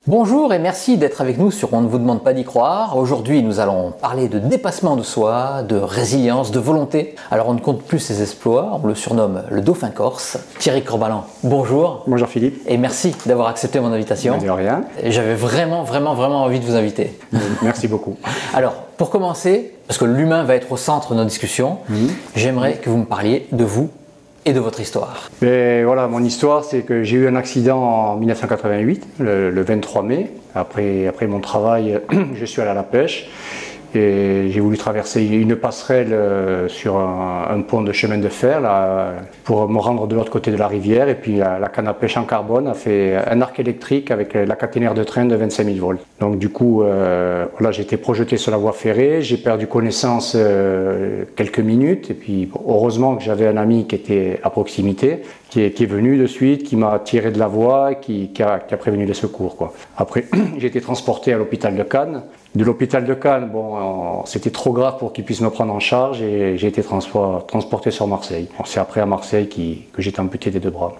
Bonjour et merci d'être avec nous sur On ne vous demande pas d'y croire. Aujourd'hui, nous allons parler de dépassement de soi, de résilience, de volonté. Alors, on ne compte plus ses exploits, on le surnomme le Dauphin Corse. Thierry Corbalan, bonjour. Bonjour Philippe. Et merci d'avoir accepté mon invitation. De rien. J'avais vraiment envie de vous inviter. Merci beaucoup. Alors, pour commencer, parce que l'humain va être au centre de nos discussions, j'aimerais que vous me parliez de vous et de votre histoire. Et voilà, mon histoire, c'est que j'ai eu un accident en 1988, le 23 mai. Après mon travail, je suis allé à la pêche et j'ai voulu traverser une passerelle sur un pont de chemin de fer là, pour me rendre de l'autre côté de la rivière. Et puis la canne à pêche en carbone a fait un arc électrique avec la caténaire de train de 25 000 volts. Donc du coup, voilà, j'ai été projeté sur la voie ferrée, j'ai perdu connaissance quelques minutes. Et puis heureusement que j'avais un ami qui était à proximité, qui est venu de suite, qui m'a tiré de la voie, qui a prévenu les secours, quoi. Après, j'ai été transporté à l'hôpital de Cannes. De l'hôpital de Cannes, bon, c'était trop grave pour qu'ils puissent me prendre en charge et j'ai été transporté sur Marseille. C'est après à Marseille que j'ai été amputé des deux bras.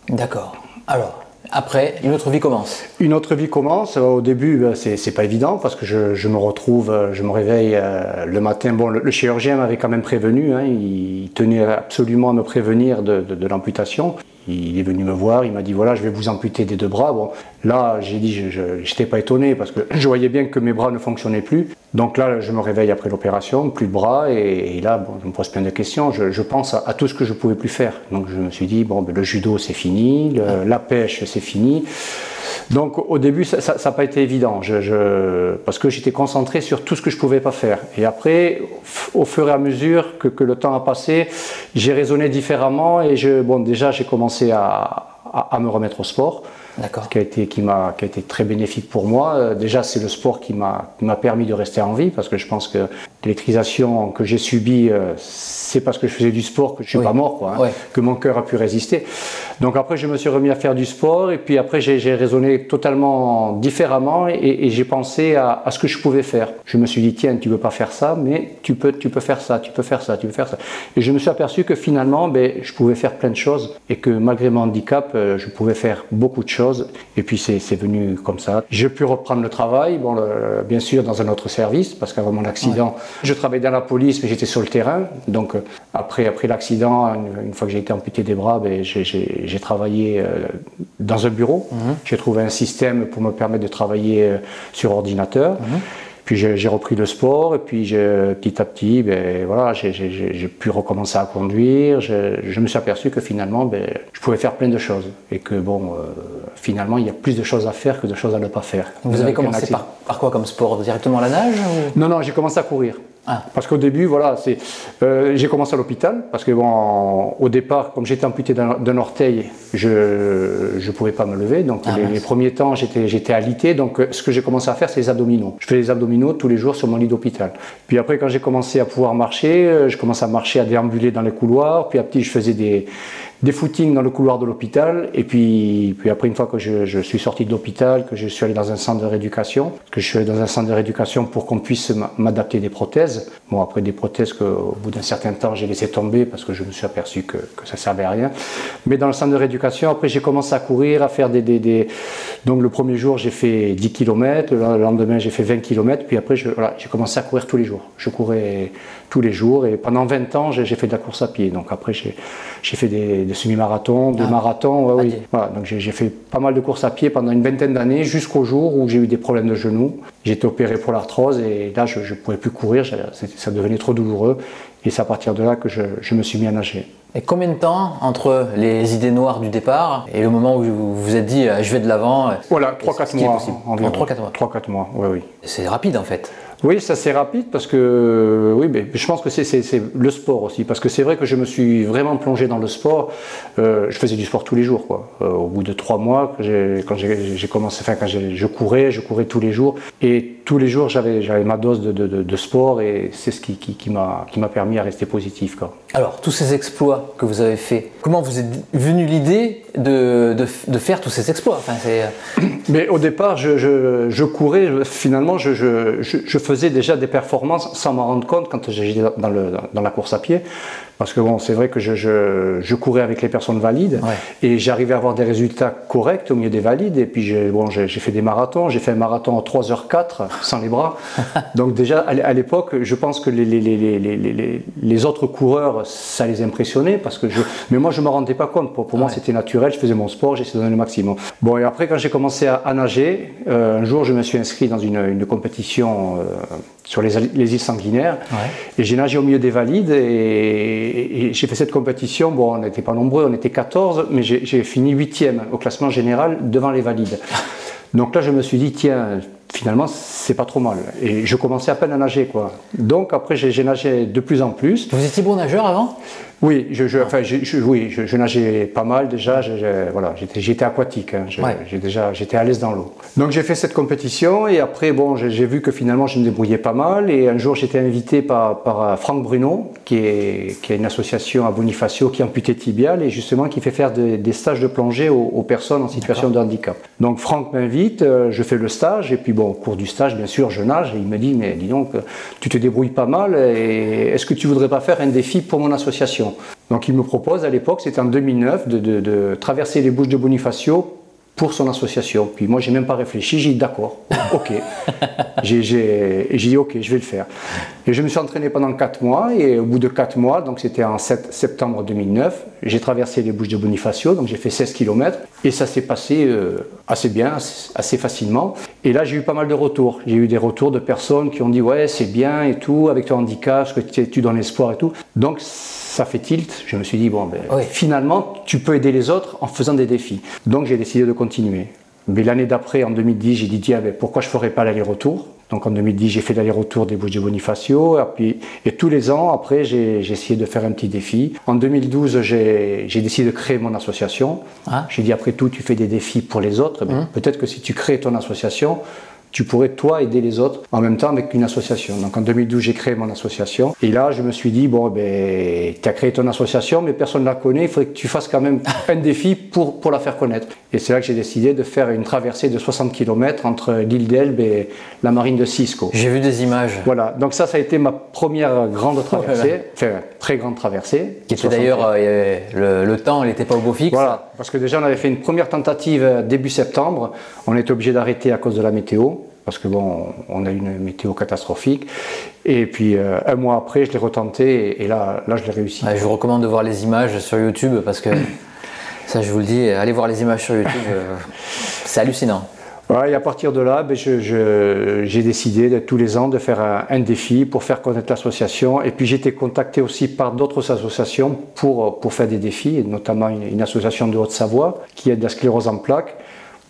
D'accord. Alors, après, une autre vie commence. Une autre vie commence. Au début, c'est pas évident parce que je me retrouve, je me réveille le matin. Bon, le chirurgien m'avait quand même prévenu, hein, il tenait absolument à me prévenir de l'amputation. Il est venu me voir, il m'a dit voilà, je vais vous amputer des deux bras. Bon, là, j'ai dit, je n'étais pas étonné parce que je voyais bien que mes bras ne fonctionnaient plus. Donc là, je me réveille après l'opération, plus de bras, et là, bon, je me pose plein de questions. Je pense à tout ce que je ne pouvais plus faire. Donc je me suis dit bon, ben, le judo c'est fini, la pêche c'est fini. Donc au début, ça n'a pas été évident, parce que j'étais concentré sur tout ce que je ne pouvais pas faire. Et après, au fur et à mesure que le temps a passé, j'ai raisonné différemment et bon, déjà j'ai commencé à me remettre au sport. Ce qui m'a été très bénéfique pour moi. Déjà, c'est le sport qui m'a permis de rester en vie, parce que je pense que l'électrisation que j'ai subie, c'est parce que je faisais du sport que je ne suis pas mort, quoi, hein, que mon cœur a pu résister. Donc après, je me suis remis à faire du sport, et puis après, j'ai raisonné totalement différemment, et j'ai pensé à ce que je pouvais faire. Je me suis dit, tiens, tu ne veux pas faire ça, mais tu peux faire ça, tu peux faire ça, tu peux faire ça. Et je me suis aperçu que finalement, je pouvais faire plein de choses, et que malgré mon handicap, je pouvais faire beaucoup de choses. Et puis c'est venu comme ça. J'ai pu reprendre le travail, bon, bien sûr dans un autre service, parce qu'avant mon accident, je travaillais dans la police, mais j'étais sur le terrain. Donc après l'accident, une fois que j'ai été amputé des bras, j'ai travaillé dans un bureau. J'ai trouvé un système pour me permettre de travailler sur ordinateur. Puis j'ai repris le sport, et puis petit à petit, voilà, j'ai pu recommencer à conduire. Je me suis aperçu que finalement, je pouvais faire plein de choses, et que bon, finalement, il y a plus de choses à faire que de choses à ne pas faire. Vous avez commencé par quoi comme sport? Directement la nage ou... Non, j'ai commencé à courir. Parce qu'au début, voilà, j'ai commencé à l'hôpital, parce que bon, au départ, comme j'étais amputé d'un orteil, je pouvais pas me lever. Donc les premiers temps, j'étais alité. Donc ce que j'ai commencé à faire, c'est les abdominaux. Je fais les abdominaux tous les jours sur mon lit d'hôpital. Puis après, quand j'ai commencé à pouvoir marcher, je commençais à marcher, à déambuler dans les couloirs. Puis à petit, je faisais des footings dans le couloir de l'hôpital, et puis après, une fois que je suis sorti de l'hôpital, que je suis allé dans un centre de rééducation, pour qu'on puisse m'adapter des prothèses. Bon, après des prothèses qu'au bout d'un certain temps j'ai laissé tomber parce que je me suis aperçu que ça servait à rien. Mais dans le centre de rééducation, après j'ai commencé à courir, à faire donc le premier jour j'ai fait 10 km, le lendemain j'ai fait 20 km, puis après j'ai commencé à courir tous les jours. Je courais tous les jours, et pendant 20 ans j'ai fait de la course à pied. Donc après j'ai fait des semi-marathons, des marathons, Voilà, donc j'ai fait pas mal de courses à pied pendant une vingtaine d'années, jusqu'au jour où j'ai eu des problèmes de genoux. J'ai été opéré pour l'arthrose, et là je ne pouvais plus courir, ça devenait trop douloureux, et c'est à partir de là que je me suis mis à nager. Et combien de temps entre les idées noires du départ et le moment où vous vous êtes dit je vais de l'avant? Voilà, 3-4 mois environ. 3-4 mois. Oui. C'est rapide en fait. Oui, ça c'est rapide, parce que je pense que c'est le sport aussi, parce que c'est vrai que je me suis vraiment plongé dans le sport. Je faisais du sport tous les jours, quoi. Au bout de 3 mois, quand j'ai commencé, quand je courais tous les jours, et tous les jours j'avais ma dose de sport, et c'est ce qui m'a permis à rester positif, quoi. Alors, tous ces exploits que vous avez faits, comment vous est venue l'idée de faire tous ces exploits? Mais au départ, je courais, finalement, je faisais déjà des performances sans m'en rendre compte quand j'étais dans la course à pied. Parce que bon, c'est vrai que je courais avec les personnes valides et j'arrivais à avoir des résultats corrects au milieu des valides. Et puis j'ai fait des marathons. J'ai fait un marathon en 3h04 sans les bras. Donc déjà à l'époque, je pense que les autres coureurs, ça les impressionnait. Mais moi, je ne me rendais pas compte. Pour moi, c'était naturel. Je faisais mon sport, j'essayais de donner le maximum. Bon, et après, quand j'ai commencé à nager, un jour, je me suis inscrit dans une compétition sur les îles Sanguinaires. Et j'ai nagé au milieu des valides et j'ai fait cette compétition. Bon, on n'était pas nombreux, on était 14, mais j'ai fini 8e au classement général devant les valides. Donc là, je me suis dit, tiens, finalement, c'est pas trop mal. Et je commençais à peine à nager, quoi. Donc après, j'ai nagé de plus en plus. Vous étiez bon nageur avant? Oui, je nageais pas mal déjà. Voilà, j'étais aquatique. Hein, j'étais à l'aise dans l'eau. Donc j'ai fait cette compétition et après, bon, j'ai vu que finalement, je me débrouillais pas mal. Et un jour, j'étais invité par Franck Bruno, qui a une association à Bonifacio qui est amputée tibiale et justement qui fait faire des stages de plongée aux personnes en situation de handicap. Donc Franck m'invite, je fais le stage et puis bon, au cours du stage, bien sûr, je nage et il me dit, mais dis donc, tu te débrouilles pas mal et est-ce que tu voudrais pas faire un défi pour mon association? Donc il me propose à l'époque, c'était en 2009, de traverser les Bouches de Bonifacio pour son association. Puis moi, j'ai même pas réfléchi, j'ai dit d'accord, ok. J'ai dit ok, je vais le faire. Et je me suis entraîné pendant 4 mois et au bout de 4 mois, donc c'était en septembre 2009, j'ai traversé les Bouches de Bonifacio, donc j'ai fait 16 km et ça s'est passé assez bien, assez facilement. Et là, j'ai eu pas mal de retours. J'ai eu des retours de personnes qui ont dit ouais, c'est bien et tout, avec ton handicap, parce que tu donnes espoir et tout. Donc ça fait tilt. Je me suis dit, bon, finalement, tu peux aider les autres en faisant des défis. Donc j'ai décidé de continuer. Mais l'année d'après, en 2010, j'ai dit, tiens, pourquoi je ne ferais pas l'aller-retour? Donc en 2010, j'ai fait l'aller-retour des Bouches de Bonifacio. Et tous les ans, après, j'ai essayé de faire un petit défi. En 2012, j'ai décidé de créer mon association. J'ai dit, après tout, tu fais des défis pour les autres. Peut-être que si tu crées ton association, tu pourrais, toi, aider les autres en même temps avec une association. Donc en 2012, j'ai créé mon association. Et là, je me suis dit, bon, ben, tu as créé ton association, mais personne ne la connaît. Il faudrait que tu fasses quand même un défi pour la faire connaître. Et c'est là que j'ai décidé de faire une traversée de 60 km entre l'île d'Elbe et la marine de Cisco. J'ai vu des images. Voilà. Donc ça a été ma première grande traversée. Enfin, très grande traversée. Qui était d'ailleurs, le temps, il n'était pas au beau fixe. Voilà. Parce que déjà, on avait fait une première tentative début septembre. On était obligé d'arrêter à cause de la météo. Parce que bon, on a eu une météo catastrophique. Et puis un mois après, je l'ai retenté et là je l'ai réussi. Je vous recommande de voir les images sur YouTube parce que ça, je vous le dis, allez voir les images sur YouTube, c'est hallucinant. Ouais, et à partir de là, j'ai décidé tous les ans de faire un défi pour faire connaître l'association. Et puis j'ai été contacté aussi par d'autres associations pour faire des défis, et notamment une association de Haute-Savoie qui aide la sclérose en plaques,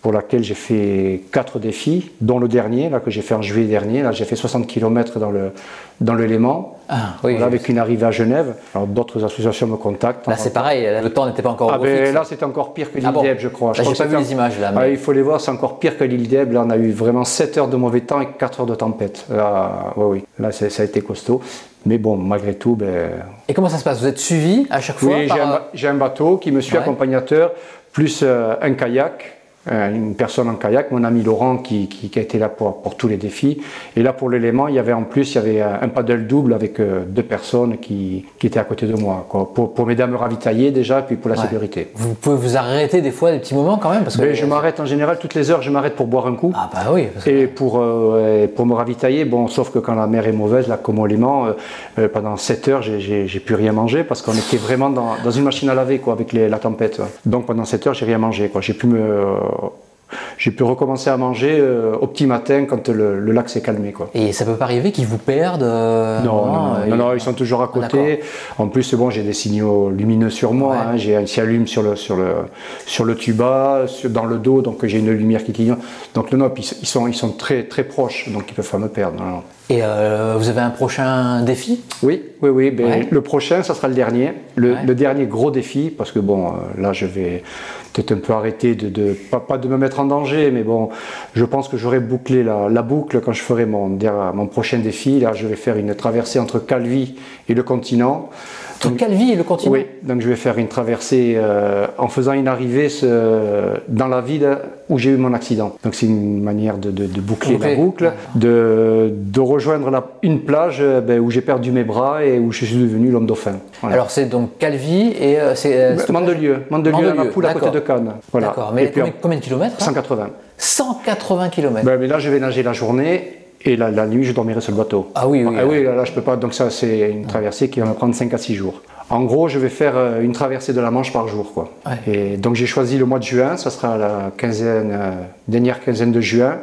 pour laquelle j'ai fait 4 défis, dont le dernier, là, que j'ai fait en juillet dernier. Là, j'ai fait 60 km dans le Léman, avec une arrivée à Genève. Alors, d'autres associations me contactent. Là, c'est pareil, le temps n'était pas encore au fixe. Là, c'était encore pire que l'île d'Elbe, je crois. Là, j'ai pas vu les images, là. Mais... il faut les voir, c'est encore pire que l'île d'Elbe. Là, on a eu vraiment 7 heures de mauvais temps et 4 heures de tempête. Là, Là, ça a été costaud. Mais bon, malgré tout... Et comment ça se passe? Vous êtes suivi à chaque fois? Oui, j'ai un bateau qui me suit, accompagnateur, plus un kayak. Une personne en kayak, mon ami Laurent qui a été là pour tous les défis. Et là pour l'élément, il y avait un paddle double avec 2 personnes qui étaient à côté de moi, quoi, pour m'aider à me ravitailler déjà, et puis pour la sécurité. Vous pouvez vous arrêter des fois, des petits moments quand même parce que... Je m'arrête en général toutes les heures, je m'arrête pour boire un coup. Ah bah oui. Et pour me ravitailler, bon, sauf que quand la mer est mauvaise, là comme au Léman, pendant 7 heures, j'ai plus rien mangé parce qu'on était vraiment dans une machine à laver, quoi, avec la tempête. Donc pendant 7 heures, j'ai rien mangé, quoi. J'ai pu recommencer à manger au petit matin quand le lac s'est calmé, quoi. Et ça peut pas arriver qu'ils vous perdent Non, ils sont toujours à côté. En plus, bon, j'ai des signaux lumineux sur moi. Hein, j'ai un allume sur le tuba, dans le dos, donc j'ai une lumière qui clignote. Donc non, ils sont très très proches, donc ils peuvent pas me perdre. Non. Et vous avez un prochain défi? Oui. Le prochain, ça sera le dernier. Le dernier gros défi, parce que bon, là, je vais peut-être un peu arrêter pas de me mettre en danger, mais bon, je pense que j'aurai bouclé la boucle quand je ferai mon prochain défi. Là, je vais faire une traversée entre Calvi et le continent. Entre Calvi et le continent? Oui, donc je vais faire une traversée en faisant une arrivée dans la ville où j'ai eu mon accident. Donc c'est une manière de boucler la boucle, de rejoindre une plage où j'ai perdu mes bras et où je suis devenu l'homme dauphin. Voilà. Alors c'est donc Calvi et Mandelieu, à Napoule, à côté de Cannes. Voilà. D'accord, mais combien de kilomètres? 180. 180 km. Mais là je vais nager la journée. Et la nuit, je dormirai sur le bateau. Ah oui, oui. Ah oui, là, je peux pas. Donc ça, c'est une traversée qui va me prendre 5 à 6 jours. En gros, je vais faire une traversée de la Manche par jour, quoi. Ouais. Et donc j'ai choisi le mois de juin. Ça sera la dernière quinzaine de juin.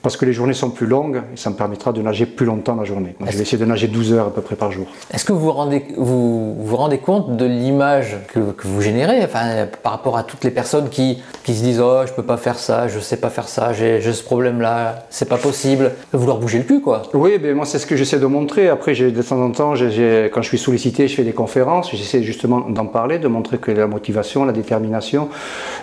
Parce que les journées sont plus longues et ça me permettra de nager plus longtemps la journée. Donc je vais essayer de nager 12 heures à peu près par jour. Est-ce que vous vous rendez compte de l'image que vous générez, enfin, par rapport à toutes les personnes qui se disent « Oh, je peux pas faire ça, je sais pas faire ça, j'ai ce problème-là, c'est pas possible », vouloir bouger le cul, quoi. Oui, ben moi c'est ce que j'essaie de montrer. Après, de temps en temps, quand je suis sollicité, je fais des conférences. J'essaie justement d'en parler, de montrer que la motivation, la détermination,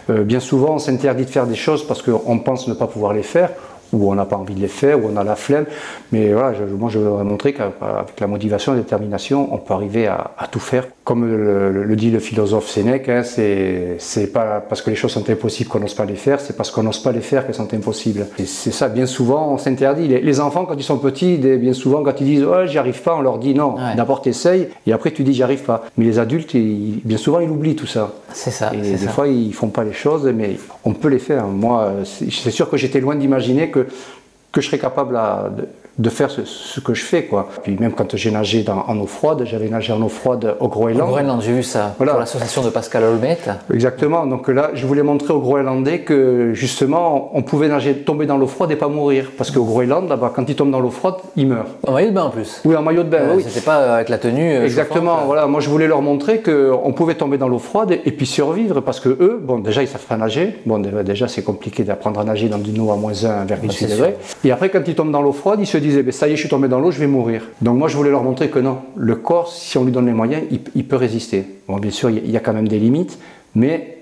bien souvent on s'interdit de faire des choses parce qu'on pense ne pas pouvoir les faire, ou on n'a pas envie de les faire, ou on a la flemme. Mais voilà, moi je veux montrer qu'avec la motivation et la détermination, on peut arriver à tout faire. Comme le dit le philosophe Sénèque, hein, c'est pas parce que les choses sont impossibles qu'on n'ose pas les faire, c'est parce qu'on n'ose pas les faire qu'elles sont impossibles. Et c'est ça, bien souvent on s'interdit. Les enfants quand ils sont petits, bien souvent quand ils disent « Oh, j'y arrive pas », on leur dit « Non, d'abord t'essayes », et après tu dis « J'y arrive pas ». Mais les adultes, bien souvent ils oublient tout ça. C'est ça. Et des fois ils font pas les choses, mais on peut les faire. Moi, c'est sûr que j'étais loin d'imaginer que je serais capable de faire ce que je fais, quoi. Puis même quand j'ai nagé en eau froide, j'avais nagé en eau froide au Groenland. Au Groenland, j'ai vu ça, voilà. Pour l'association de Pascal Olmet. Exactement, donc là je voulais montrer aux Groenlandais que justement on pouvait tomber dans l'eau froide et pas mourir. Parce qu'au Groenland, là-bas, quand ils tombent dans l'eau froide, ils meurent. En maillot de bain en plus. Oui, en maillot de bain, oui. C'était pas avec la tenue exactement, chauffante. Voilà, moi je voulais leur montrer qu'on pouvait tomber dans l'eau froide et puis survivre, parce que eux, bon déjà ils savent pas nager, bon déjà c'est compliqué d'apprendre à nager dans une eau à moins 1,8 degrés. Et après quand ils tombent dans l'eau froide, ils se disaient, ça y est, je suis tombé dans l'eau, je vais mourir. Donc moi je voulais leur montrer que non, le corps, si on lui donne les moyens, il peut résister. Bon, bien sûr, il y a quand même des limites, mais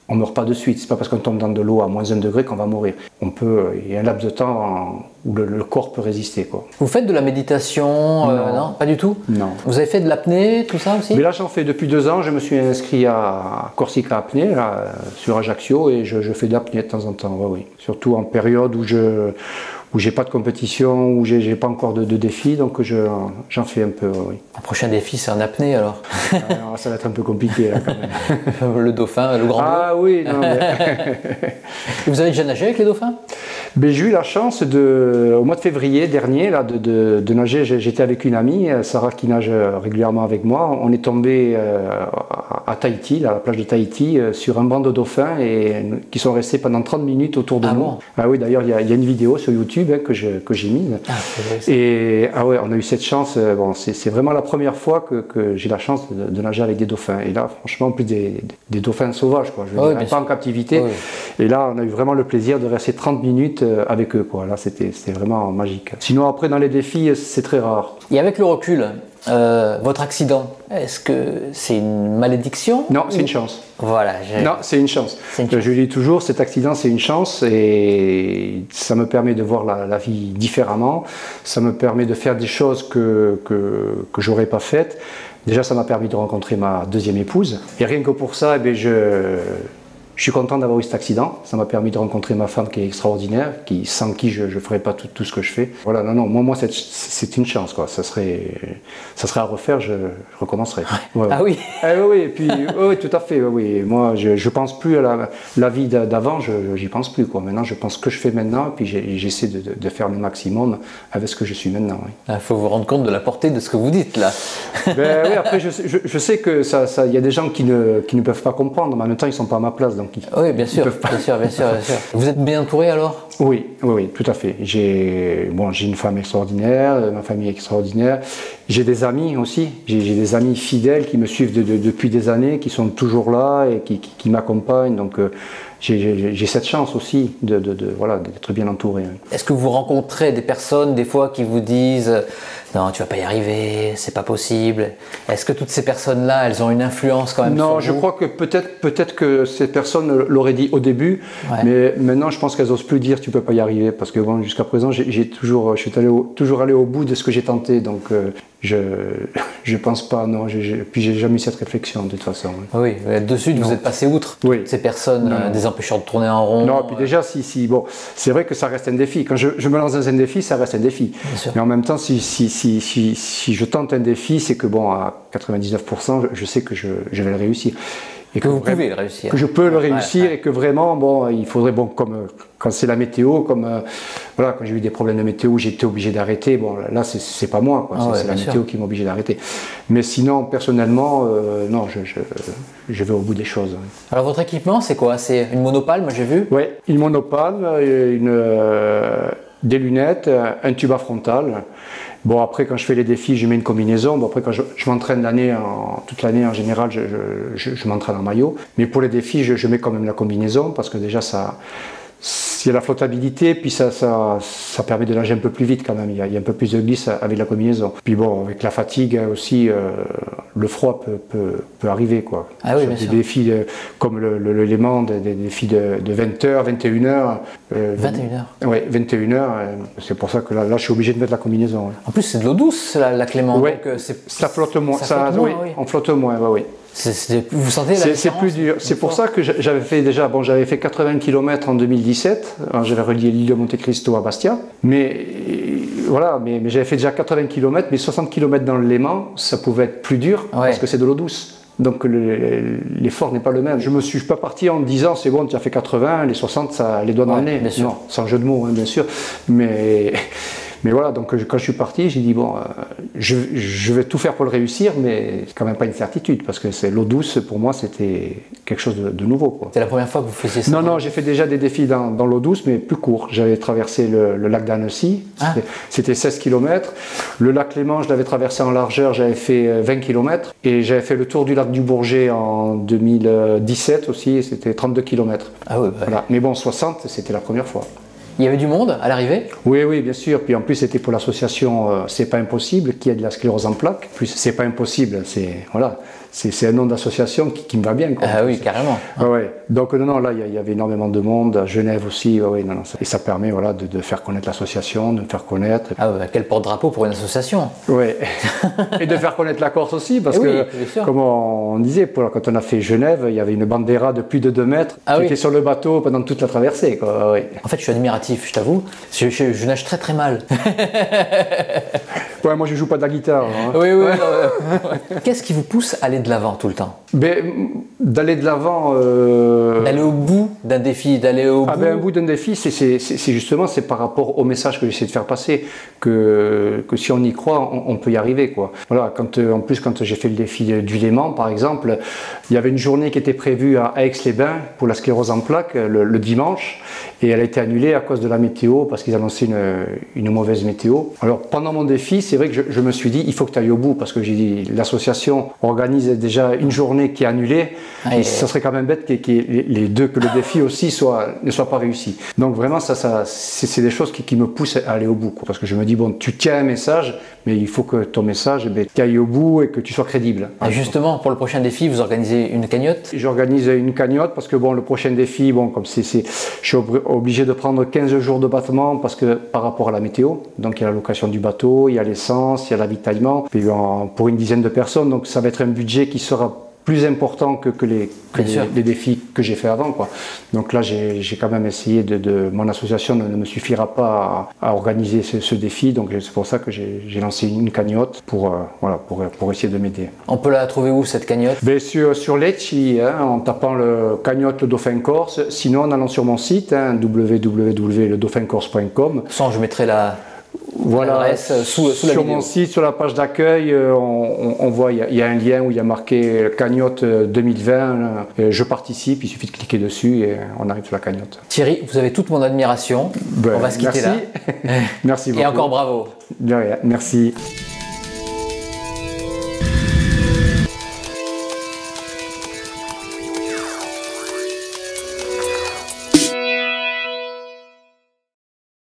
on ne meurt pas de suite. C'est pas parce qu'on tombe dans de l'eau à moins 1 degré qu'on va mourir. Il y a un laps de temps où le corps peut résister, quoi. Vous faites de la méditation? Non, pas du tout? Non. Vous avez fait de l'apnée, tout ça aussi? Mais là j'en fais depuis 2 ans. Je me suis inscrit à Corsica Apnée, là, sur Ajaccio, et je fais de l'apnée de temps en temps, oui. Surtout en période où j'ai pas de compétition, où j'ai pas encore de défi, donc j'en fais un peu, oui. Un prochain défi, c'est en apnée alors? Alors, ça va être un peu compliqué là quand même. Le dauphin, le grand bleu. Ah oui, non mais... Vous avez déjà nagé avec les dauphins? Ben, j'ai eu la chance au mois de février dernier là, de nager. J'étais avec une amie, Sarah, qui nage régulièrement avec moi. On est tombé à Tahiti, à la plage de Tahiti, sur un banc de dauphins qui sont restés pendant 30 minutes autour de nous. Bon? Ah oui, d'ailleurs il y a une vidéo sur YouTube que j'ai mise. Ah, c'est vrai, et ah ouais, on a eu cette chance. Bon, c'est vraiment la première fois que j'ai la chance de nager avec des dauphins. Et là, franchement, en plus des dauphins sauvages, quoi. Je ne pas en captivité. Oui. Et là, on a eu vraiment le plaisir de rester 30 minutes avec eux, quoi. Là, c'était vraiment magique. Sinon, après, dans les défis, c'est très rare. Et avec le recul, votre accident, est-ce que c'est une malédiction? Non, c'est une chance. Voilà. Non, c'est une chance. Je dis toujours, cet accident, c'est une chance et ça me permet de voir la vie différemment. Ça me permet de faire des choses que j'aurais pas faites. Déjà, ça m'a permis de rencontrer ma deuxième épouse. Et rien que pour ça, eh bien, je suis content d'avoir eu cet accident. Ça m'a permis de rencontrer ma femme qui est extraordinaire, sans qui je ne ferais pas tout ce que je fais. Voilà, non, moi c'est une chance, quoi. Ça serait à refaire, je recommencerais. Ouais. Ah oui. Oui, et puis, oui, tout à fait. Oui. Moi, je pense plus à la vie d'avant, j'y pense plus, quoi. Maintenant, je pense que je fais maintenant, puis j'essaie de faire le maximum avec ce que je suis maintenant. Il faut vous rendre compte de la portée de ce que vous dites, là. Ben, oui, après, je sais que y a des gens qui ne peuvent pas comprendre, mais en même temps, ils ne sont pas à ma place. Donc oui, bien sûr. Vous êtes bien entouré alors? Oui, tout à fait. J'ai une femme extraordinaire, ma famille extraordinaire. J'ai des amis aussi. J'ai des amis fidèles qui me suivent depuis des années, qui sont toujours là et qui m'accompagnent. Donc j'ai cette chance aussi d'être bien entouré. Est-ce que vous rencontrez des personnes des fois qui vous disent non, tu vas pas y arriver, c'est pas possible? Est-ce que toutes ces personnes-là, elles ont une influence quand même sur vous? Non, je crois que peut-être que ces personnes l'auraient dit au début, mais maintenant je pense qu'elles n'osent plus dire tu peux pas y arriver, parce que bon, jusqu'à présent je suis toujours allé au bout de ce que j'ai tenté, donc Je pense pas, non. Puis j'ai jamais eu cette réflexion de toute façon. Oui, de suite, vous êtes passé outre ces personnes des empêcheurs de tourner en rond. Non, puis déjà, bon, c'est vrai que ça reste un défi. Quand je me lance dans un défi, ça reste un défi. Mais en même temps, si je tente un défi, c'est que bon, à 99%, je sais que je vais le réussir. Et que vous pouvez le réussir. Que je peux le réussir et que vraiment, bon, il faudrait, bon, comme quand c'est la météo, voilà, quand j'ai eu des problèmes de météo, j'ai été obligé d'arrêter. Bon, là, c'est pas moi, quoi. C'est la météo qui m'a obligé d'arrêter. Mais sinon, personnellement, non, je vais au bout des choses. Alors, votre équipement, c'est quoi? C'est une monopalme, j'ai vu? Oui, une monopalme, des lunettes, un tuba frontal. Bon, après, quand je fais les défis, je mets une combinaison. Bon, après, quand je m'entraîne toute l'année, en général, je m'entraîne en maillot. Mais pour les défis, je mets quand même la combinaison parce que déjà, il y a la flottabilité, puis ça permet de nager un peu plus vite quand même. Il y a un peu plus de glisse avec la combinaison. Puis bon, avec la fatigue aussi, le froid peut arriver, quoi. Ah oui, bien sûr. Des défis comme le Léman, des défis de 20h, 21h. 21h. Oui, 21h. C'est pour ça que là, je suis obligé de mettre la combinaison. Ouais. En plus, c'est de l'eau douce, la Clément. Oui, donc, ça flotte moins. Oui. On flotte moins, oui. Vous sentez la différence? C'est plus dur. C'est pour ça que j'avais fait 80 km en 2017. J'avais relié l'île de Monte Cristo à Bastia. Mais voilà, mais j'avais fait déjà 80 km, mais 60 km dans le Léman, ça pouvait être plus dur parce que c'est de l'eau douce. Donc l'effort n'est pas le même. Je me suis pas parti en me disant c'est bon, tu as fait 80, les 60, ça les doigts dans le nez. Non, sans jeu de mots, hein, bien sûr. Mais voilà, donc quand je suis parti, j'ai dit bon, je vais tout faire pour le réussir, mais c'est quand même pas une certitude parce que c'est l'eau douce pour moi, c'était quelque chose de nouveau. C'est la première fois que vous faisiez ça? Non, j'ai fait déjà des défis dans l'eau douce, mais plus court. J'avais traversé le lac d'Annecy, c'était 16 km. Le lac Léman, je l'avais traversé en largeur, j'avais fait 20 km. Et j'avais fait le tour du lac du Bourget en 2017 aussi, c'était 32 km. Ah oui, voilà. Mais bon, 60, c'était la première fois. Il y avait du monde à l'arrivée? Oui, bien sûr. Puis en plus, c'était pour l'association C'est pas impossible, qui aide la sclérose en plaques. Plus, c'est pas impossible, c'est un nom d'association qui me va bien, quoi. Ah oui, carrément. Ouais. Donc non, là, il y avait énormément de monde, à Genève aussi. Et ça permet de faire connaître l'association, de me faire connaître. Ah ouais, quel porte-drapeau pour une association. Oui. Et de faire connaître la Corse aussi, parce que, comme on disait, quand on a fait Genève, il y avait une bandera de plus de 2 mètres qui était sur le bateau pendant toute la traversée, quoi. Ouais. En fait, je suis admiratif, je t'avoue. Je nage très très mal. Ouais, moi je joue pas de la guitare. Hein. Oui. Qu'est-ce qui vous pousse à aller de l'avant tout le temps? D'aller de l'avant. D'aller au bout d'un défi, d'aller au bout. Au bout d'un défi, c'est justement par rapport au message que j'essaie de faire passer que si on y croit, on peut y arriver, quoi. Voilà, en plus quand j'ai fait le défi du Léman, par exemple, il y avait une journée qui était prévue à Aix-les-Bains pour la sclérose en plaques le dimanche, et elle a été annulée à cause de la météo parce qu'ils annonçaient une mauvaise météo. Alors pendant mon défi, c'est vrai que je me suis dit il faut que tu ailles au bout parce que j'ai dit l'association organise déjà une journée qui est annulée et ça serait quand même bête que le défi aussi ne soit pas réussi. Donc vraiment c'est des choses qui me poussent à aller au bout, quoi. Parce que je me dis bon, tu tiens un message, mais il faut que ton message tu ailles au bout et que tu sois crédible. Et justement, pour le prochain défi, vous organisez une cagnotte? J'organise une cagnotte parce que bon, le prochain défi, bon, comme je suis obligé de prendre 15 jours de battement parce que par rapport à la météo, donc il y a la location du bateau, il y a l'essence, il y a l'avitaillement, puis pour une dizaine de personnes, donc ça va être un budget qui sera plus important que les défis que j'ai fait avant, quoi. Donc là, j'ai quand même essayé mon association ne me suffira pas à organiser ce défi, donc c'est pour ça que j'ai lancé une cagnotte pour essayer de m'aider. On peut la trouver où, cette cagnotte? Sur Lecce, en tapant le cagnotte Le Dauphin Corse, sinon en allant sur mon site, www.ledaumphincorse.com. Je mettrai l'adresse sous la vidéo. Sur mon site, sur la page d'accueil, on voit, il y a un lien où il y a marqué cagnotte 2020. Je participe, il suffit de cliquer dessus et on arrive sur la cagnotte. Thierry, vous avez toute mon admiration. On va se quitter là. Merci beaucoup. Et encore bravo. De rien, merci.